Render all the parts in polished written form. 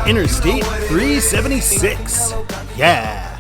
Interstate 376. Yeah.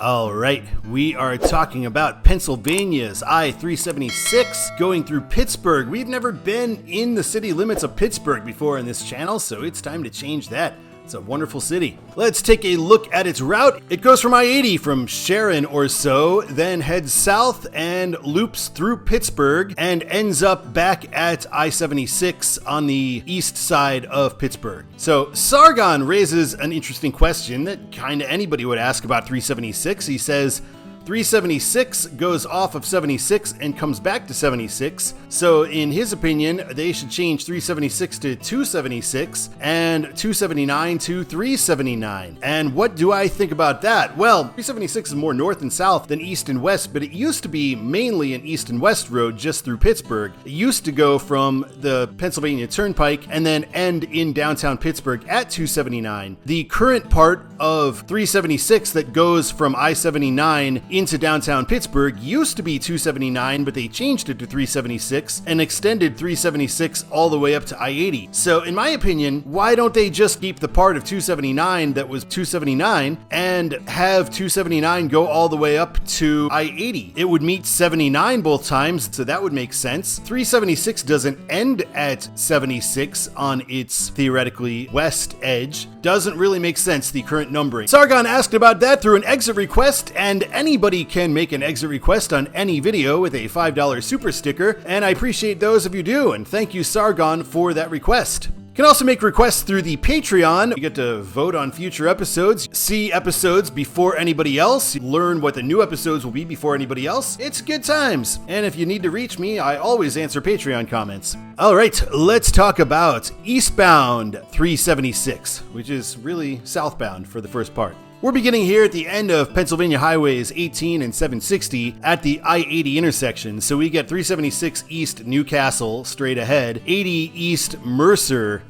All right, we are talking about Pennsylvania's I-376 going through Pittsburgh. We've never been in the city limits of Pittsburgh before in this channel, so it's time to change that. It's a wonderful city. Let's take a look at its route. It goes from I-80 from Sharon or so, then heads south and loops through Pittsburgh and ends up back at I-76 on the east side of Pittsburgh. So Sargon raises an interesting question that kind of anybody would ask about 376. He says, 376 goes off of 76 and comes back to 76. So in his opinion, they should change 376 to 276 and 279 to 379. And what do I think about that? Well, 376 is more north and south than east and west, but it used to be mainly an east and west road just through Pittsburgh. It used to go from the Pennsylvania Turnpike and then end in downtown Pittsburgh at 279. The current part of 376 that goes from I-79 into downtown Pittsburgh used to be 279, but they changed it to 376 and extended 376 all the way up to I-80. So in my opinion, why don't they just keep the part of 279 that was 279 and have 279 go all the way up to I-80? It would meet 79 both times, so that would make sense. 376 doesn't end at 76 on its theoretically west edge. Doesn't really make sense, the current numbering. Sargon asked about that through an exit request, and anybody can make an exit request on any video with a $5 super sticker, and I appreciate those if you do, and thank you Sargon for that request. You can also make requests through the Patreon. You get to vote on future episodes, see episodes before anybody else, learn what the new episodes will be before anybody else. It's good times. And if you need to reach me, I always answer Patreon comments. All right, let's talk about Eastbound 376, which is really southbound for the first part. We're beginning here at the end of Pennsylvania Highways 18 and 760 at the I-80 intersection. So we get 376 East Newcastle straight ahead, 80 East Mercer.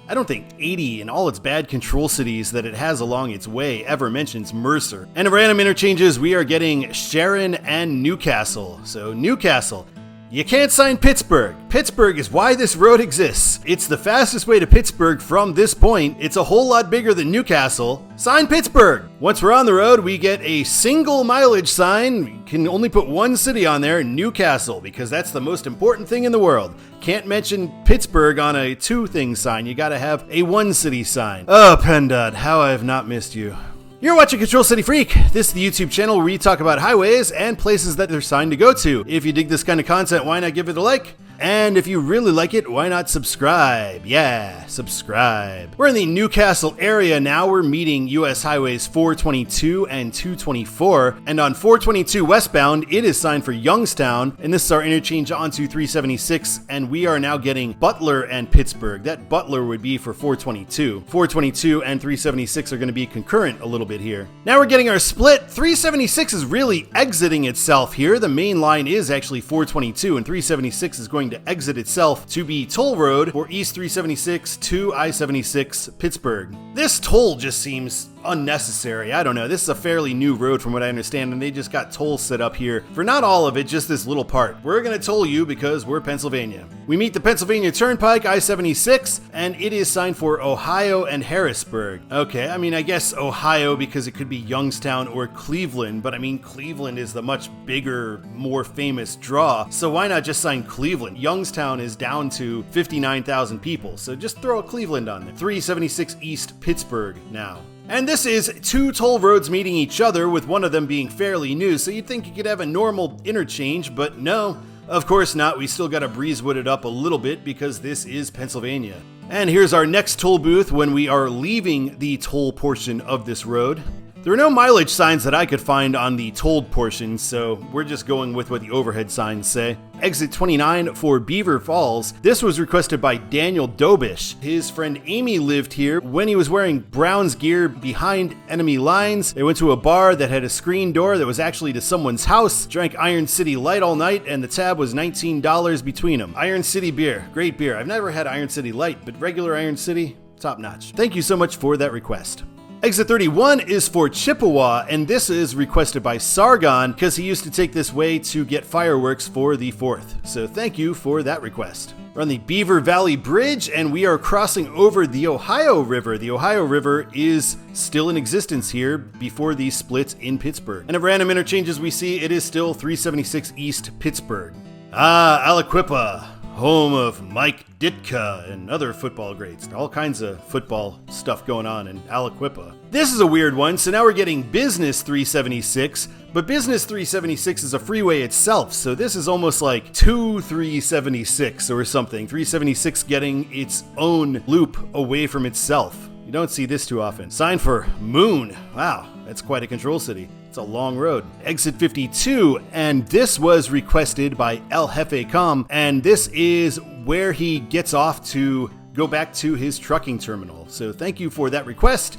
I don't think 80 in all its bad control cities that it has along its way ever mentions Mercer. And at random interchanges, we are getting Sharon and Newcastle. So Newcastle. You can't sign Pittsburgh. Pittsburgh is why this road exists. It's the fastest way to Pittsburgh from this point. It's a whole lot bigger than Newcastle. Sign Pittsburgh. Once we're on the road, we get a single mileage sign. We can only put one city on there, Newcastle, because that's the most important thing in the world. Can't mention Pittsburgh on a two-thing sign. You gotta have a one-city sign. Oh, PennDOT, how I have not missed you. You're watching Control City Freak. This is the YouTube channel where we talk about highways and places that they're signed to go to. If you dig this kind of content, why not give it a like? And if you really like it, why not subscribe? Yeah, subscribe. We're in the Newcastle area now. We're meeting US Highways 422 and 224. And on 422 westbound, it is signed for Youngstown. And this is our interchange onto 376. And we are now getting Butler and Pittsburgh. That Butler would be for 422. 422 and 376 are going to be concurrent a little bit here. Now we're getting our split. 376 is really exiting itself here. The main line is actually 422 and 376 is going to exit itself to be toll road for East 376 to I-76 Pittsburgh. This toll just seems unnecessary. I don't know. This is a fairly new road from what I understand, and they just got tolls set up here for not all of it, just this little part. We're going to toll you because we're Pennsylvania. We meet the Pennsylvania Turnpike, I-76, and it is signed for Ohio and Harrisburg. Okay, I mean, I guess Ohio because it could be Youngstown or Cleveland, but I mean, Cleveland is the much bigger, more famous draw, so why not just sign Cleveland? Youngstown is down to 59,000 people, so just throw a Cleveland on there. 376 East Pittsburgh now. And this is two toll roads meeting each other, with one of them being fairly new, so you'd think you could have a normal interchange, but no, of course not. We still gotta breezewood it up a little bit because this is Pennsylvania. And here's our next toll booth when we are leaving the toll portion of this road. There are no mileage signs that I could find on the tolled portion, so we're just going with what the overhead signs say. Exit 29 for Beaver Falls. This was requested by Daniel Dobish. His friend Amy lived here when he was wearing Brown's gear behind enemy lines. They went to a bar that had a screen door that was actually to someone's house, drank Iron City Light all night, and the tab was $19 between them. Iron City beer, great beer. I've never had Iron City Light, but regular Iron City, top notch. Thank you so much for that request. Exit 31 is for Chippewa, and this is requested by Sargon because he used to take this way to get fireworks for the 4th. So thank you for that request. We're on the Beaver Valley Bridge, and we are crossing over the Ohio River. The Ohio River is still in existence here before the split in Pittsburgh. And of random interchanges we see, it is still 376 East Pittsburgh. Eljefecom, home of Mike Ditka and other football greats. All kinds of football stuff going on in Eljefecom. This is a weird one, so now we're getting Business 376, but Business 376 is a freeway itself, so this is almost like 376 or something. 376 getting its own loop away from itself. You don't see this too often. Sign for Moon. Wow, that's quite a control city. It's a long road. Exit 52, and this was requested by Eljefecom, and this is where he gets off to go back to his trucking terminal. So thank you for that request.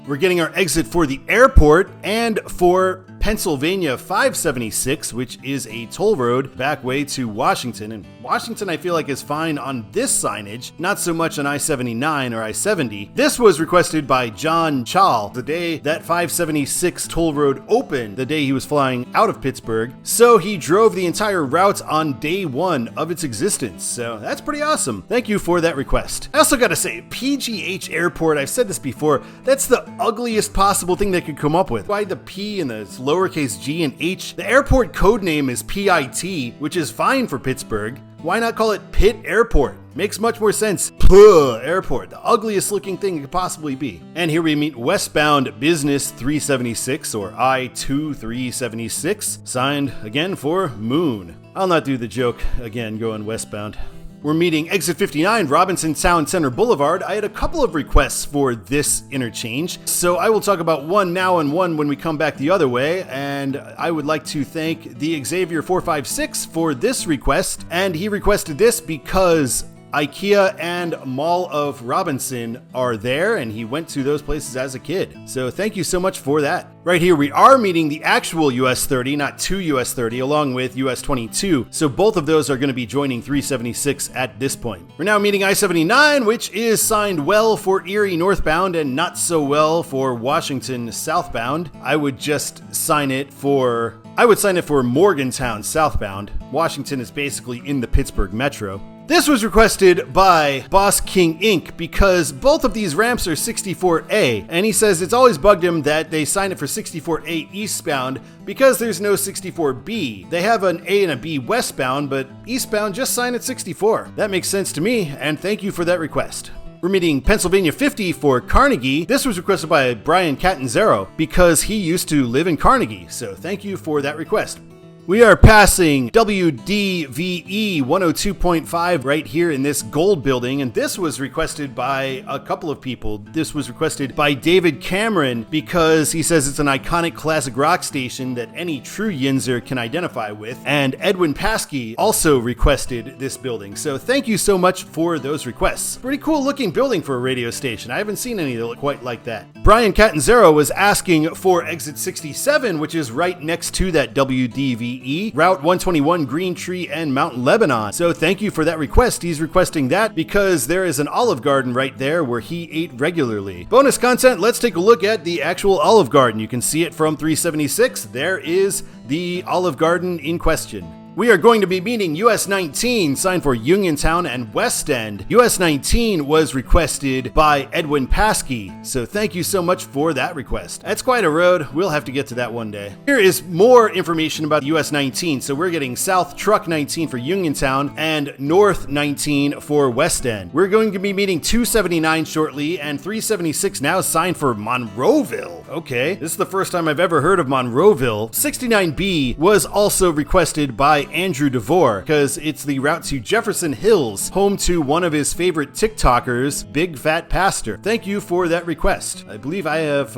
We're getting our exit for the airport and for Pennsylvania 576, which is a toll road back way to Washington. And Washington, I feel like, is fine on this signage, not so much on I-79 or I-70. This was requested by John Chahl the day that 576 toll road opened, the day he was flying out of Pittsburgh. So he drove the entire route on day 1 of its existence. So that's pretty awesome. Thank you for that request. I also gotta say, PGH Airport, I've said this before, that's the ugliest possible thing they could come up with. Why the P and the lowercase g and h? The airport code name is PIT, which is fine for Pittsburgh. Why not call it Pitt Airport? Makes much more sense. Puh, Airport, the ugliest looking thing it could possibly be. And here we meet Westbound Business 376, or I-2376, signed again for Moon. I'll not do the joke again going westbound. We're meeting Exit 59, Robinson Town Center Boulevard. I had a couple of requests for this interchange, so I will talk about one now and one when we come back the other way. And I would like to thank TheXavier 456 for this request, and he requested this because IKEA and Mall of Robinson are there, and he went to those places as a kid. So thank you so much for that. Right here we are meeting the actual US 30, not 2 US 30, along with US 22. So both of those are going to be joining 376 at this point. We're now meeting I-79, which is signed well for Erie northbound and not so well for Washington southbound. I would sign it for Morgantown southbound. Washington is basically in the Pittsburgh metro. This was requested by Boss King Inc. because both of these ramps are 64A, and he says it's always bugged him that they sign it for 64A eastbound because there's no 64B. They have an A and a B westbound, but eastbound just sign at 64. That makes sense to me, and thank you for that request. We're meeting Pennsylvania 50 for Carnegie. This was requested by Brian Catanzaro because he used to live in Carnegie, so thank you for that request. We are passing WDVE 102.5 right here in this gold building, and this was requested by a couple of people. This was requested by David Cameron because he says it's an iconic classic rock station that any true Yinzer can identify with, and Edwin Paschke also requested this building. So thank you so much for those requests. Pretty cool looking building for a radio station. I haven't seen any that look quite like that. Brian Catanzaro was asking for exit 67, which is right next to that WDVE. Route 121, Green Tree, and Mount Lebanon. So thank you for that request. He's requesting that because there is an Olive Garden right there where he ate regularly. Bonus content, let's take a look at the actual Olive Garden. You can see it from 376. There is the Olive Garden in question. We are going to be meeting US 19, signed for Uniontown and West End. US 19 was requested by Edwin Paschke, so thank you so much for that request. That's quite a road. We'll have to get to that one day. Here is more information about US 19. So we're getting South Truck 19 for Uniontown and North 19 for West End. We're going to be meeting 279 shortly, and 376 now signed for Monroeville. Okay, this is the first time I've ever heard of Monroeville. 69B was also requested by Andrew DeVore because it's the route to Jefferson Hills, home to one of his favorite TikTokers, Big Fat Pastor. Thank you for that request. I believe I have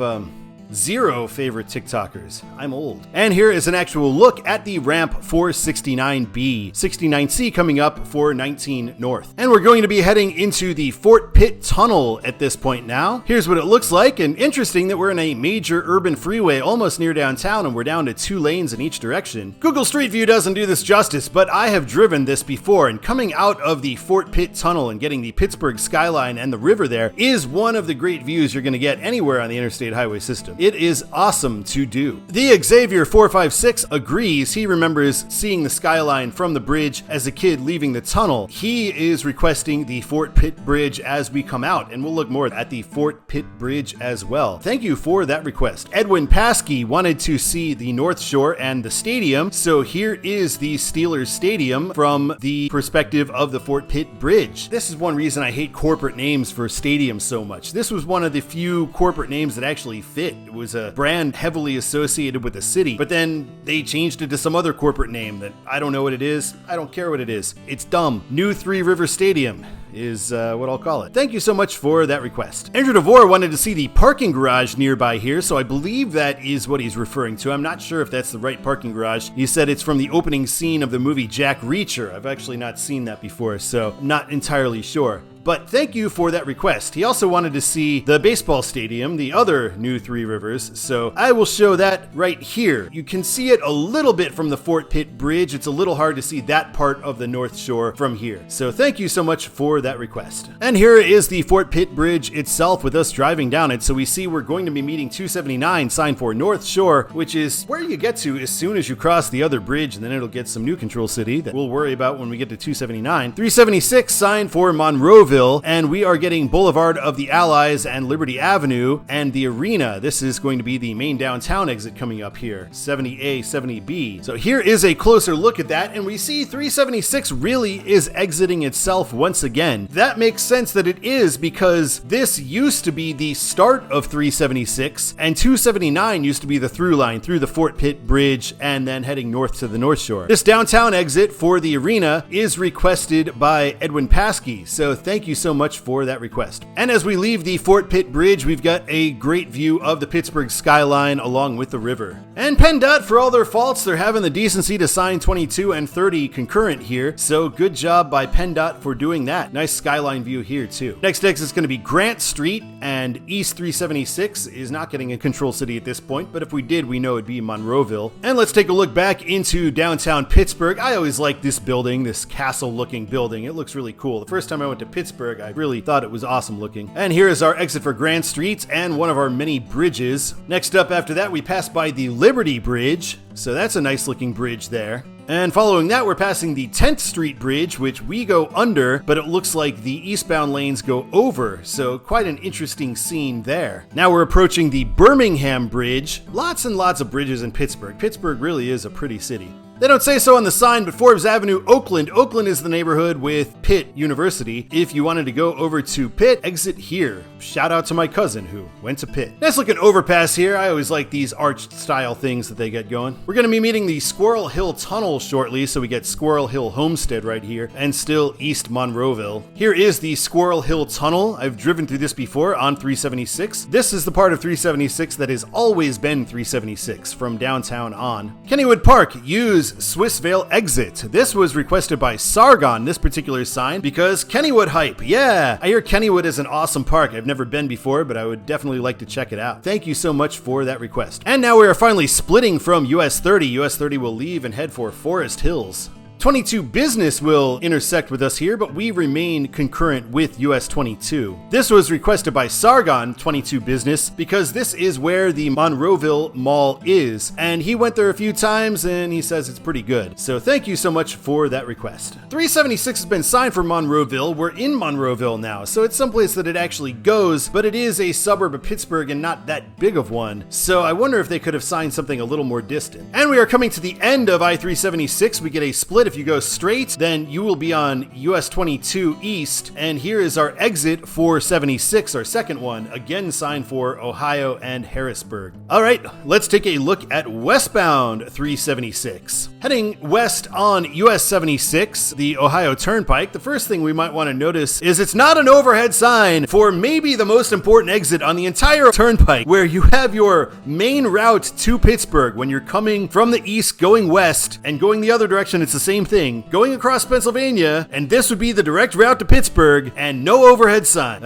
0 favorite TikTokers. I'm old. And here is an actual look at the ramp for 69B. 69C coming up for 19 North. And we're going to be heading into the Fort Pitt Tunnel at this point now. Here's what it looks like, and interesting that we're in a major urban freeway almost near downtown and we're down to 2 lanes in each direction. Google Street View doesn't do this justice, but I have driven this before, and coming out of the Fort Pitt Tunnel and getting the Pittsburgh skyline and the river there is one of the great views you're going to get anywhere on the Interstate Highway system. It is awesome to do. TheXavier 456 agrees. He remembers seeing the skyline from the bridge as a kid leaving the tunnel. He is requesting the Fort Pitt Bridge as we come out, and we'll look more at the Fort Pitt Bridge as well. Thank you for that request. Edwin Paschke wanted to see the North Shore and the stadium, so here is the Steelers Stadium from the perspective of the Fort Pitt Bridge. This is one reason I hate corporate names for stadiums so much. This was one of the few corporate names that actually fit. It was a brand heavily associated with the city, but then they changed it to some other corporate name that I don't know what it is. I don't care what it is. It's dumb. New Three River Stadium is what I'll call it. Thank you so much for that request. Andrew DeVore wanted to see the parking garage nearby here, so I believe that is what he's referring to. I'm not sure if that's the right parking garage. He said it's from the opening scene of the movie Jack Reacher. I've actually not seen that before, so not entirely sure. But thank you for that request. He also wanted to see the baseball stadium, the other new Three Rivers, so I will show that right here. You can see it a little bit from the Fort Pitt Bridge. It's a little hard to see that part of the North Shore from here. So thank you so much for that request. And here is the Fort Pitt Bridge itself with us driving down it. So we see we're going to be meeting 279, sign for North Shore, which is where you get to as soon as you cross the other bridge, and then it'll get some new Control City that we'll worry about when we get to 279. 376, sign for Monroeville. And we are getting Boulevard of the Allies and Liberty Avenue and the Arena. This is going to be the main downtown exit coming up here, 70A, 70B. So here is a closer look at that, and we see 376 really is exiting itself once again. That makes sense that it is, because this used to be the start of 376, and 279 used to be the through line through the Fort Pitt Bridge and then heading north to the North Shore. This downtown exit for the Arena is requested by Edwin Paschke, so thank you so much for that request. And as we leave the Fort Pitt Bridge, we've got a great view of the Pittsburgh skyline along with the river. And PennDOT, for all their faults, they're having the decency to sign 22 and 30 concurrent here, so good job by PennDOT for doing that. Nice skyline view here too. Next exit is going to be Grant Street, and East 376 is not getting a Control City at this point, but if we did, we know it'd be Monroeville. And let's take a look back into downtown Pittsburgh. I always like this building, this castle-looking building. It looks really cool. The first time I went to Pittsburgh, I really thought it was awesome looking. And here is our exit for Grand Street and one of our many bridges. Next up after that, we pass by the Liberty Bridge. So that's a nice looking bridge there. And following that, we're passing the 10th Street Bridge, which we go under, but it looks like the eastbound lanes go over, so quite an interesting scene there. Now we're approaching the Birmingham Bridge. Lots and lots of bridges in Pittsburgh. Pittsburgh really is a pretty city. They don't say so on the sign, but Forbes Avenue, Oakland. Oakland is the neighborhood with Pitt University. If you wanted to go over to Pitt, exit here. Shout out to my cousin who went to Pitt. Nice looking overpass here. I always like these arched style things that they get going. We're going to be meeting the Squirrel Hill Tunnel shortly, so we get Squirrel Hill Homestead right here, and still East Monroeville. Here is the Squirrel Hill Tunnel. I've driven through this before on 376. This is the part of 376 that has always been 376 from downtown on. Kennywood Park, use Swissvale exit. This was requested by Sargon, this particular sign, because Kennywood hype. Yeah, I hear Kennywood is an awesome park. I've never been before, but I would definitely like to check it out. Thank you so much for that request. And now we are finally splitting from US 30. US 30 will leave and head for Forest Hills. 22 Business will intersect with us here, but we remain concurrent with US 22. This was requested by Sargon 22 Business because this is where the Monroeville Mall is, and he went there a few times and he says it's pretty good. So thank you so much for that request. 376 has been signed for Monroeville. We're in Monroeville now, so it's someplace that it actually goes, but it is a suburb of Pittsburgh and not that big of one. So I wonder if they could have signed something a little more distant. And we are coming to the end of I-376. We get a split split. If you go straight, then you will be on US 22 East, and here is our exit 476, our second one, again signed for Ohio and Harrisburg. All right, let's take a look at westbound 376. Heading west on US 76, the Ohio Turnpike, the first thing we might want to notice is it's not an overhead sign for maybe the most important exit on the entire Turnpike, where you have your main route to Pittsburgh. When you're coming from the east going west and going the other direction, it's the same thing. Going across Pennsylvania, and this would be the direct route to Pittsburgh, and no overhead sign.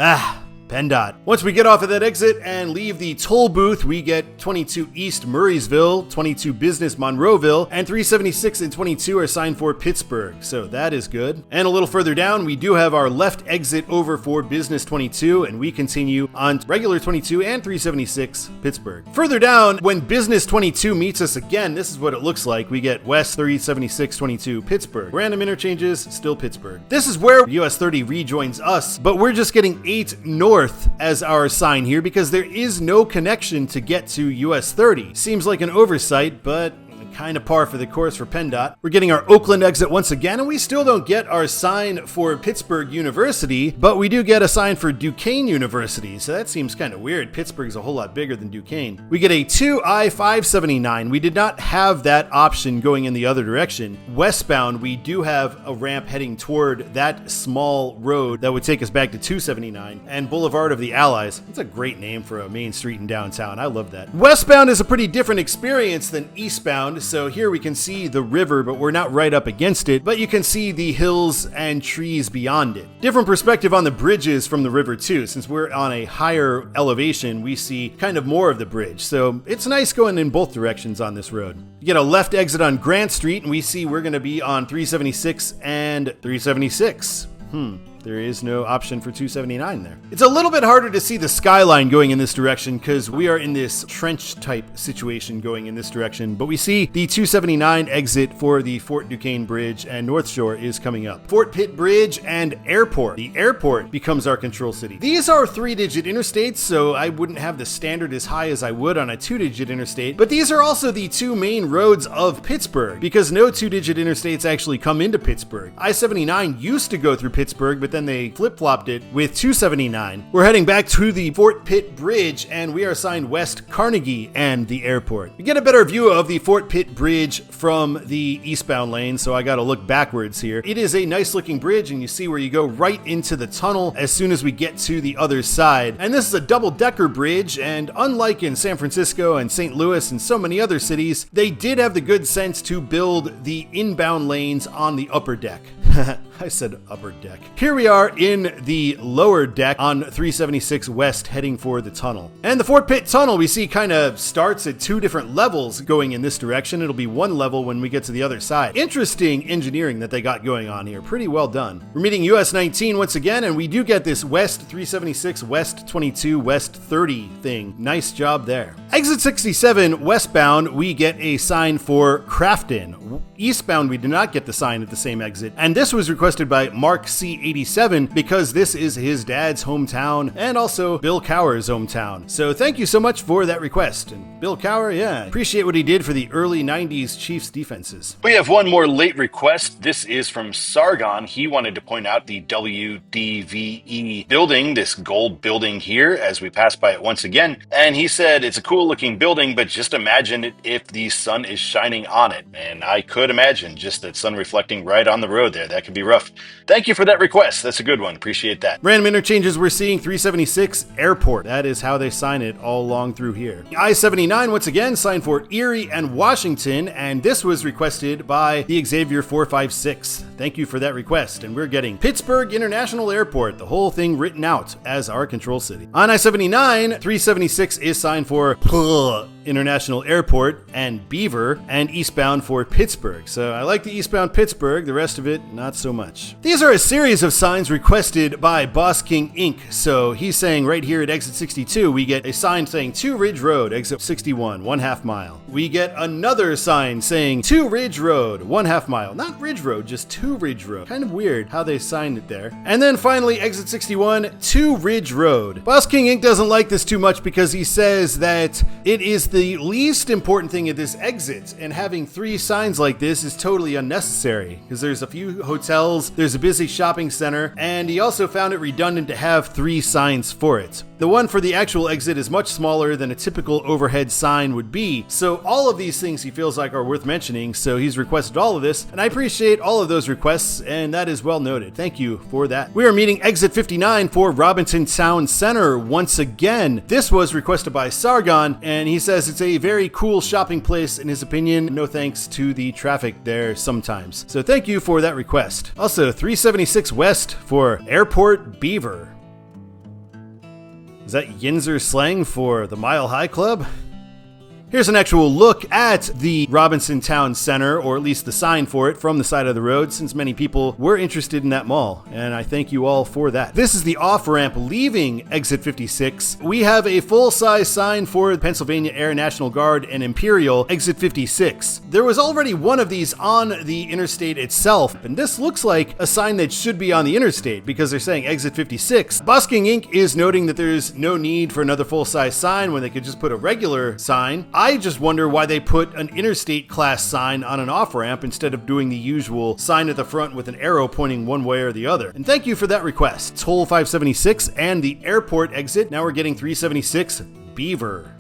PennDOT. Once we get off of that exit and leave the toll booth, we get 22 East Murraysville, 22 Business Monroeville, and 376 and 22 are signed for Pittsburgh. So that is good. And a little further down, we do have our left exit over for Business 22, and we continue on regular 22 and 376 Pittsburgh. Further down, when Business 22 meets us again, this is what it looks like. We get West 376 22 Pittsburgh. Random interchanges, still Pittsburgh. This is where US 30 rejoins us, but we're just getting 8 north as our sign here because there is no connection to get to US 30. Seems like an oversight, but kind of par for the course for PennDOT. We're getting our Oakland exit once again, and we still don't get our sign for Pittsburgh University, but we do get a sign for Duquesne University, so that seems kind of weird. Pittsburgh's a whole lot bigger than Duquesne. We get a 2 I-579. We did not have that option going in the other direction. Westbound, we do have a ramp heading toward that small road that would take us back to 279, and Boulevard of the Allies. That's a great name for a main street in downtown. I love that. Westbound is a pretty different experience than eastbound. So here we can see the river, but we're not right up against it, but you can see the hills and trees beyond it. Different perspective on the bridges from the river too. Since we're on a higher elevation, we see kind of more of the bridge. So it's nice going in both directions on this road. You get a left exit on Grant Street, and we see we're going to be on 376 and 376. There is no option for 279 there. It's a little bit harder to see the skyline going in this direction because we are in this trench type situation going in this direction, but we see the 279 exit for the Fort Duquesne Bridge and North Shore is coming up. Fort Pitt Bridge and Airport. The airport becomes our control city. These are 3-digit interstates, so I wouldn't have the standard as high as I would on a 2-digit interstate, but these are also the 2 main roads of Pittsburgh because no 2-digit interstates actually come into Pittsburgh. I-79 used to go through Pittsburgh, but then they flip-flopped it with 279. We're heading back to the Fort Pitt Bridge, and we are signed West Carnegie and the airport. You get a better view of the Fort Pitt Bridge from the eastbound lane, so I gotta look backwards here. It is a nice looking bridge, and you see where you go right into the tunnel as soon as we get to the other side. And this is a double-decker bridge, and unlike in San Francisco and St. Louis and so many other cities, they did have the good sense to build the inbound lanes on the upper deck. I said upper deck. Here we are in the lower deck on 376 West heading for the tunnel. And the Fort Pitt Tunnel we see kind of starts at 2 different levels going in this direction. It'll be 1 level when we get to the other side. Interesting engineering that they got going on here. Pretty well done. We're meeting US 19 once again, and we do get this West 376, West 22, West 30 thing. Nice job there. Exit 67 westbound, we get a sign for Crafton. Eastbound, we do not get the sign at the same exit. And this was requested by MarkC 87 because this is his dad's hometown and also Bill Cower's hometown. So thank you so much for that request. And Bill Cower, yeah, appreciate what he did for the early 90s Chiefs defenses. We have one more late request. This is from Sargon. He wanted to point out the WDVE building, this gold building here as we pass by it once again. And he said it's a cool looking building, but just imagine it if the sun is shining on it. And I could imagine just that sun reflecting right on the road there. That could be rough. Thank you for that request. That's a good one. Appreciate that. Random interchanges, we're seeing 376 Airport. That is how they sign it all along through here. I-79 once again signed for Erie and Washington, and this was requested by TheXavier 456. Thank you for that request. And we're getting Pittsburgh International Airport, the whole thing written out as our control city. On I-79, 376 is signed for International Airport and Beaver, and eastbound for Pittsburgh. So I like the eastbound Pittsburgh, the rest of it not so much. These are a series of signs requested by Boss King Inc. So he's saying right here at exit 62 we get a sign saying 2 Ridge Road, exit 61, 1/2 mile. We get another sign saying 2 Ridge Road, 1/2 mile. Not Ridge Road, just 2 Ridge Road. Kind of weird how they signed it there. And then finally exit 61, 2 Ridge Road. Boss King Inc. doesn't like this too much because he says that it is the the least important thing at this exit, and having 3 signs like this is totally unnecessary, because there's a few hotels, there's a busy shopping center, and he also found it redundant to have 3 signs for it. The one for the actual exit is much smaller than a typical overhead sign would be, so all of these things he feels like are worth mentioning, so he's requested all of this, and I appreciate all of those requests, and that is well noted. Thank you for that. We are meeting exit 59 for Robinson Town Center once again. This was requested by Sargon, and he says it's a very cool shopping place in his opinion. No thanks to the traffic there sometimes. So thank you for that request. Also, 376 West for Airport Beaver. Is that Yinzer slang for the Mile High Club? Here's an actual look at the Robinson Town Center, or at least the sign for it, from the side of the road, since many people were interested in that mall, and I thank you all for that. This is the off-ramp leaving exit 56. We have a full-size sign for Pennsylvania Air National Guard and Imperial, exit 56. There was already one of these on the interstate itself, and this looks like a sign that should be on the interstate, because they're saying exit 56. Busking Inc. is noting that there's no need for another full-size sign when they could just put a regular sign. I just wonder why they put an interstate class sign on an off-ramp instead of doing the usual sign at the front with an arrow pointing one way or the other. And thank you for that request. Toll 576 and the airport exit. Now we're getting 376 Beaver.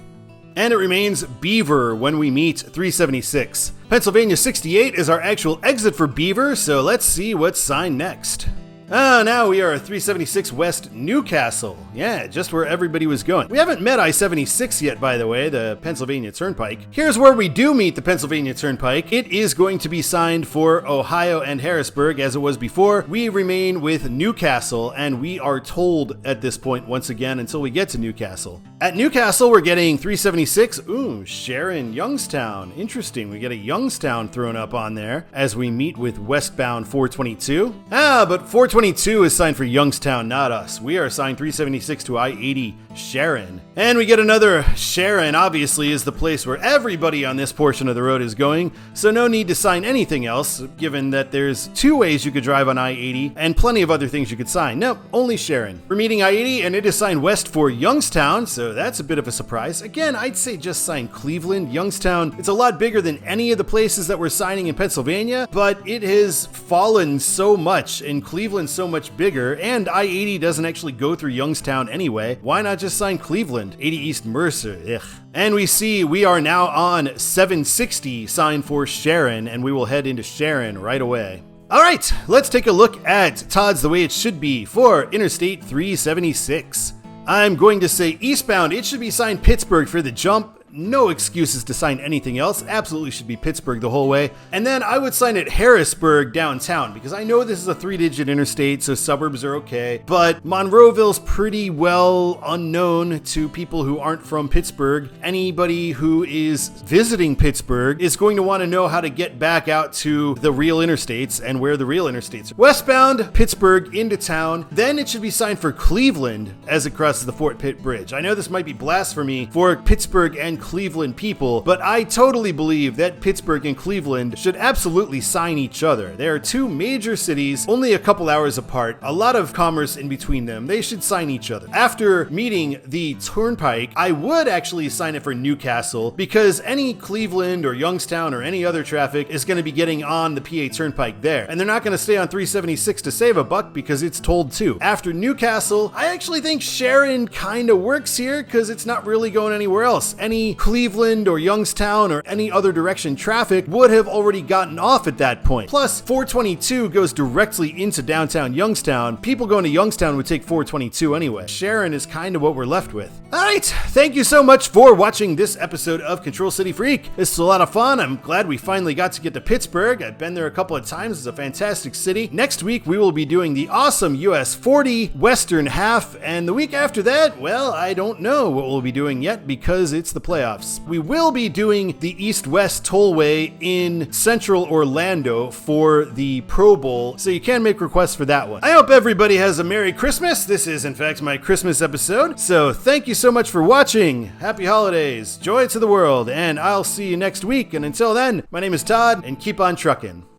And it remains Beaver when we meet 376. Pennsylvania 68 is our actual exit for Beaver, so let's see what's signed next. Now we are 376 West Newcastle. Yeah, just where everybody was going. We haven't met I-76 yet, by the way, the Pennsylvania Turnpike. Here's where we do meet the Pennsylvania Turnpike. It is going to be signed for Ohio and Harrisburg, as it was before. We remain with Newcastle, and we are told at this point once again until we get to Newcastle. At Newcastle, we're getting 376. Ooh, Sharon, Youngstown. Interesting. We get a Youngstown thrown up on there as we meet with westbound 422. But 422 is signed for Youngstown, not us. We are assigned 376 to I-80 Sharon. And we get another Sharon, obviously, is the place where everybody on this portion of the road is going, so no need to sign anything else, given that there's 2 ways you could drive on I-80 and plenty of other things you could sign. Nope, only Sharon. We're meeting I-80 and it is signed west for Youngstown, so that's a bit of a surprise. Again, I'd say just sign Cleveland. Youngstown, it's a lot bigger than any of the places that we're signing in Pennsylvania, but it has fallen so much and Cleveland's so much bigger, and I-80 doesn't actually go through Youngstown anyway. Why not just sign Cleveland? 80 East Mercer, ugh. And we see we are now on 760 signed for Sharon, and we will head into Sharon right away. All right, let's take a look at Todd's The Way It Should Be for Interstate 376. I'm going to say eastbound, it should be signed Pittsburgh for the jump. No excuses to sign anything else. Absolutely should be Pittsburgh the whole way. And then I would sign it Harrisburg downtown, because I know this is a 3-digit interstate, so suburbs are okay. But Monroeville's pretty well unknown to people who aren't from Pittsburgh. Anybody who is visiting Pittsburgh is going to want to know how to get back out to the real interstates and where the real interstates are. Westbound, Pittsburgh into town. Then it should be signed for Cleveland as it crosses the Fort Pitt Bridge. I know this might be blasphemy for Pittsburgh and Cleveland people, but I totally believe that Pittsburgh and Cleveland should absolutely sign each other. They are 2 major cities, only a couple hours apart, a lot of commerce in between them. They should sign each other. After meeting the Turnpike, I would actually sign it for Newcastle, because any Cleveland or Youngstown or any other traffic is going to be getting on the PA Turnpike there, and they're not going to stay on 376 to save a buck because it's told to. After Newcastle, I actually think Sharon kind of works here because it's not really going anywhere else. Any Cleveland or Youngstown or any other direction traffic would have already gotten off at that point. Plus, 422 goes directly into downtown Youngstown. People going to Youngstown would take 422 anyway. Sharon is kind of what we're left with. All right, thank you so much for watching this episode of Control City Freak. This is a lot of fun. I'm glad we finally got to get to Pittsburgh. I've been there a couple of times. It's a fantastic city. Next week, we will be doing the awesome US 40 Western half, and the week after that, well, I don't know what we'll be doing yet because it's the playoffs. We will be doing the East-West Tollway in central Orlando for the Pro Bowl, so you can make requests for that one. I hope everybody has a Merry Christmas. This is, in fact, my Christmas episode, so thank you so much for watching. Happy holidays, joy to the world, and I'll see you next week, and until then, my name is Todd, and keep on trucking.